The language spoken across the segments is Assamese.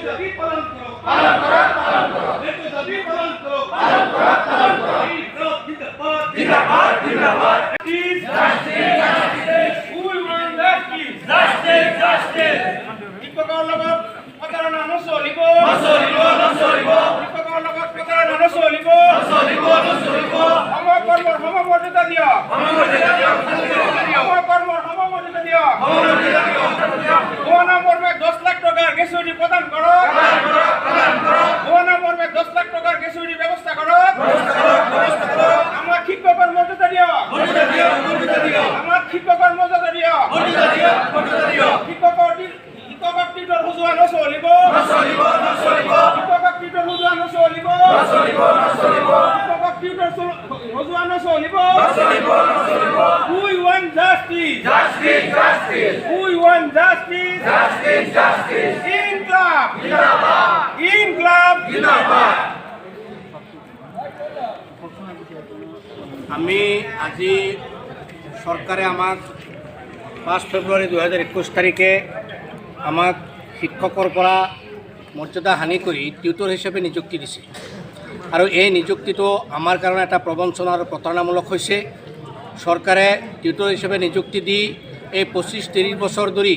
দাবি পালন করো, পালন করো, পালন করো। ন্যায্য দাবি পালন করো, পালন করো, পালন করো। জিন্দাবাদ, জিন্দাবাদ, জিন্দাবাদ। Justice, we want justice, justice, justice. শিক্ষকৰ লগত প্ৰতাৰণা নচলিব, নচলিব, নচলিব। শিক্ষকৰ লগত প্ৰতাৰণা নচলিব, নচলিব, নচলিব। সমকৰ্মৰ সমমৰ্যাদা দিয়ক, সমমৰ্যাদা দিয়ক, সমকৰ্মৰ সমমৰ্যাদা দিয়ক, সমমৰ্যাদা দিয়ক। ভুৱনা মৰ্মে 10 লাখ টকাৰ গ্ৰেচুইটি প্ৰদান কৰক, প্ৰদান কৰক, প্ৰদান কৰক। ভুৱনা মৰ্মে 10 লাখ টকাৰ গ্ৰেচুইটি ব্যৱস্থা কৰক, ব্যৱস্থা কৰক, ব্যৱস্থা কৰক। আমাক শিক্ষকৰ মৰ্যাদা দিয়ক, মৰ্যাদা দিয়ক, মৰ্যাদা দিয়ক। আমাক শিক্ষকৰ মৰ্যাদা দিয়ক, মৰ্যাদা দিয়ক, মৰ্যাদা দিয়ক। শিক্ষকৰ টিউটৰ সজোৱা নচলিব, নচলিব, নচলিব। শিক্ষকক টিউটৰ সজোৱা নচলিব, নচলিব, নচলিব। শিক্ষকক টিউটৰ সজোৱা নচলিব, নচলিব, নচলিব। We want justice, justice, justice. We want justice, justice, justice. Inqilab, জিন্দাবাদ, ইনকলাব, জিন্দাবাদ। আমি আজি সরকারে আমাক 5 ফেব্রুয়ারি 2021 তারিখে আমাক শিক্ষকৰ পৰা মৰ্যাদা হানি কৰি টিউটৰ হিচাপে নিযুক্তি দিছে আৰু এই নিযুক্তিটো আমাৰ কাৰণে এটা প্ৰবঞ্চনা আৰু প্ৰতাৰণামূলক হৈছে। চৰকাৰে টিউটৰ হিচাপে নিযুক্তি দি এই 25-30 বছৰ ধৰি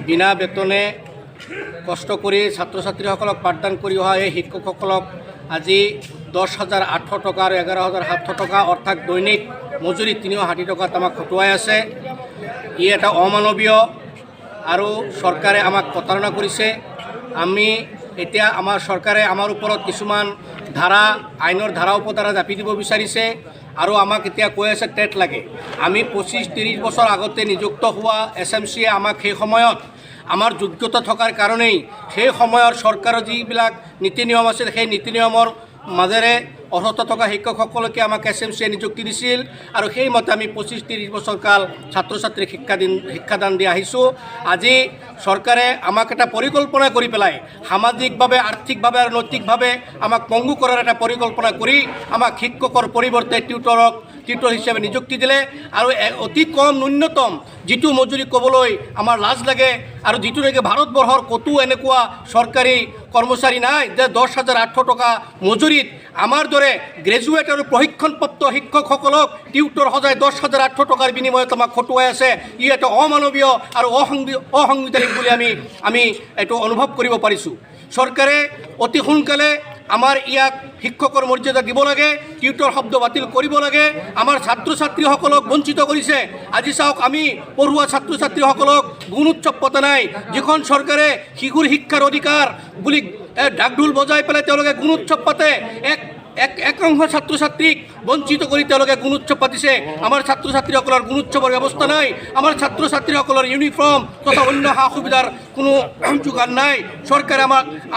বিনা বেতনে কষ্ট কৰি ছাত্ৰ ছাত্ৰীসকলক পাঠদান কৰি অহা এই শিক্ষকসকলক আজি 10,800 টকা আৰু 11,700 টকা অৰ্থাৎ দৈনিক মজুৰি 360 টকাত আমাক খটুৱাই আছে। ই এটা অমানৱীয় আৰু চৰকাৰে আমাক প্ৰতাৰণা কৰিছে। আমি এতিয়া আমাৰ চৰকাৰে আমাৰ ওপৰত কিছুমান আইনৰ ধাৰা উপধাৰা জাপি দিব বিচাৰিছে আৰু আমাক এতিয়া কৈ আছে টেট লাগে। আমি 25-30 বছৰ আগতে নিযুক্ত হোৱা SMCয়ে আমাক সেই সময়ত আমাৰ যোগ্যতা থকাৰ কাৰণেই সেই সময়ৰ চৰকাৰৰ যিবিলাক নীতি নিয়ম আছিল সেই নীতি নিয়মৰ মাজেৰে অৰ্হতা থকা শিক্ষকসকলকে আমাক SMCয়ে নিযুক্তি দিছিল আৰু সেইমতে আমি 25-30 বছৰ কাল ছাত্ৰ ছাত্ৰীক শিক্ষাদান দি আহিছোঁ। আজি চৰকাৰে আমাক এটা পৰিকল্পনা কৰি পেলাই সামাজিকভাৱে আৰ্থিকভাৱে আৰু নৈতিকভাৱে আমাক পংগু কৰাৰ এটা পৰিকল্পনা কৰি আমাক শিক্ষকৰ পৰিৱৰ্তে টিউটৰ হিচাপে নিযুক্তি দিলে আৰু অতি কম ন্যূনতম যিটো মজুৰি ক'বলৈ আমাৰ লাজ লাগে আৰু যিটো নেকি ভাৰতবৰ্ষৰ ক'তো এনেকুৱা চৰকাৰী কৰ্মচাৰী নাই যে 10,800 টকা মজুৰিত আমাৰ দৰে গ্ৰেজুৱেট আৰু প্ৰশিক্ষণপ্ৰাপ্ত শিক্ষকসকলক টিউটৰ সজাই 10,800 টকাৰ বিনিময়ত আমাক খটুৱাই আছে। ই এটা অমানৱীয় আৰু অসাংবিধানিক বুলি আমি এইটো অনুভৱ কৰিব পাৰিছোঁ। চৰকাৰে অতি সোনকালে আমাৰ ইয়াক শিক্ষকৰ মৰ্যাদা দিব লাগে, টিউটৰ শব্দ বাতিল কৰিব লাগে। আমাৰ ছাত্ৰ ছাত্ৰীসকলক বঞ্চিত কৰিছে। আজি চাওক, আমি পঢ়ুৱা ছাত্ৰ ছাত্ৰীসকলক গুণোৎসৱ পতা নাই। যিখন চৰকাৰে শিশুৰ শিক্ষাৰ অধিকাৰ বুলি ঢাকঢোল বজাই পেলাই তেওঁলোকে গুণোৎসৱ পাতে, একাংশ ছাত্ৰ ছাত্ৰীক বঞ্চিত কৰি তেওঁলোকে গুণোৎসৱ পাতিছে। আমাৰ ছাত্ৰ ছাত্ৰীসকলৰ গুণোৎসৱৰ ব্যৱস্থা নাই। আমাৰ ছাত্ৰ ছাত্ৰীসকলৰ ইউনিফৰ্ম তথা অন্য সা সুবিধাৰ কোনো যোগান নাই। চৰকাৰে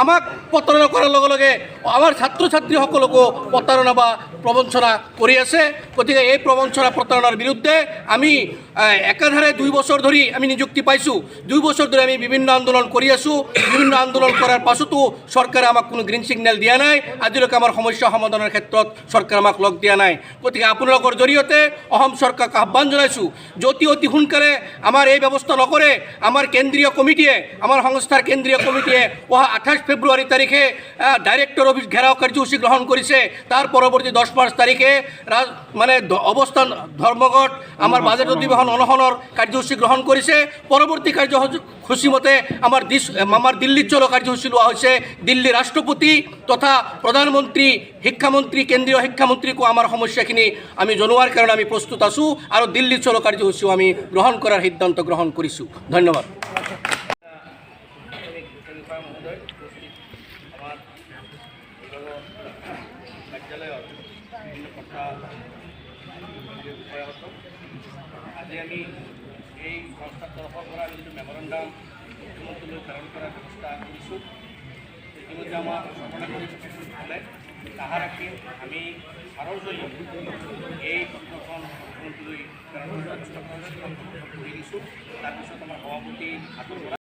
আমাক প্ৰতাৰণা কৰাৰ লগে লগে আমাৰ ছাত্ৰ ছাত্ৰীসকলকো প্ৰতাৰণা বা প্ৰবঞ্চনা কৰি আছে। গতিকে এই প্ৰবঞ্চনা প্ৰতাৰণাৰ বিৰুদ্ধে আমি একাধাৰে 2 বছৰ ধৰি আমি নিযুক্তি পাইছোঁ। 2 বছৰ ধৰি আমি বিভিন্ন আন্দোলন কৰি আছোঁ। বিভিন্ন আন্দোলন কৰাৰ পাছতো চৰকাৰে আমাক কোনো গ্ৰীণ ছিগনেল দিয়া নাই। আজিলৈকে আমাৰ সমস্যা সমাধানৰ ক্ষেত্ৰত চৰকাৰে আমাক লগ দিয়া নাই। গতিকে আপোনালোকৰ জৰিয়তে অসম চৰকাৰক আহ্বান জনাইছোঁ, অতি সোনকালে আমাৰ এই ব্যৱস্থা নকৰে আমাৰ কেন্দ্ৰীয় কমিটিয়ে, আমাৰ সংস্থাৰ কেন্দ্ৰীয় কমিটিয়ে অহা 28 ফেব্ৰুৱাৰী তাৰিখে ডাইৰেক্টৰ অফিচ ঘেৰাও কাৰ্যসূচী গ্ৰহণ কৰিছে। তাৰ পৰৱৰ্তী 10 মাৰ্চ তাৰিখে অৱস্থান ধৰ্মঘট আমাৰ বাজেট অধিৱেশন অনশনৰ কাৰ্যসূচী গ্ৰহণ কৰিছে। পৰৱৰ্তী কাৰ্যসূচী মতে আমাৰ দিল্লীত চলো কাৰ্যসূচী লোৱা হৈছে। দিল্লী ৰাষ্ট্ৰপতি তথা প্ৰধানমন্ত্ৰী, শিক্ষামন্ত্ৰী, কেন্দ্ৰীয় শিক্ষামন্ত্ৰীকো আমাৰ সমস্যাখিনি আমি জনোৱাৰ কাৰণে আমি প্ৰস্তুত আছোঁ আৰু দিল্লীত চলো কাৰ্যসূচীও আমি গ্ৰহণ কৰাৰ সিদ্ধান্ত গ্ৰহণ কৰিছোঁ। ধন্যবাদ। আজি আমি এই সংস্থাৰ তৰফৰ পৰা যিটো মেমৰেণ্ডাম মুখ্যমন্ত্ৰীলৈ প্ৰেৰণ কৰাৰ ব্যৱস্থা কৰিছোঁ। ইতিমধ্যে আমাক ঘোষণা কৰি হ'লে আশা ৰাখি আমি সাৰৰ জৰিয়তে এই পত্ৰখন মুখ্যমন্ত্ৰীলৈ প্ৰেৰণ কৰাৰ ব্যৱস্থা কৰি দিছোঁ। তাৰপিছত আমাৰ সভাপতি হাতৰ পৰা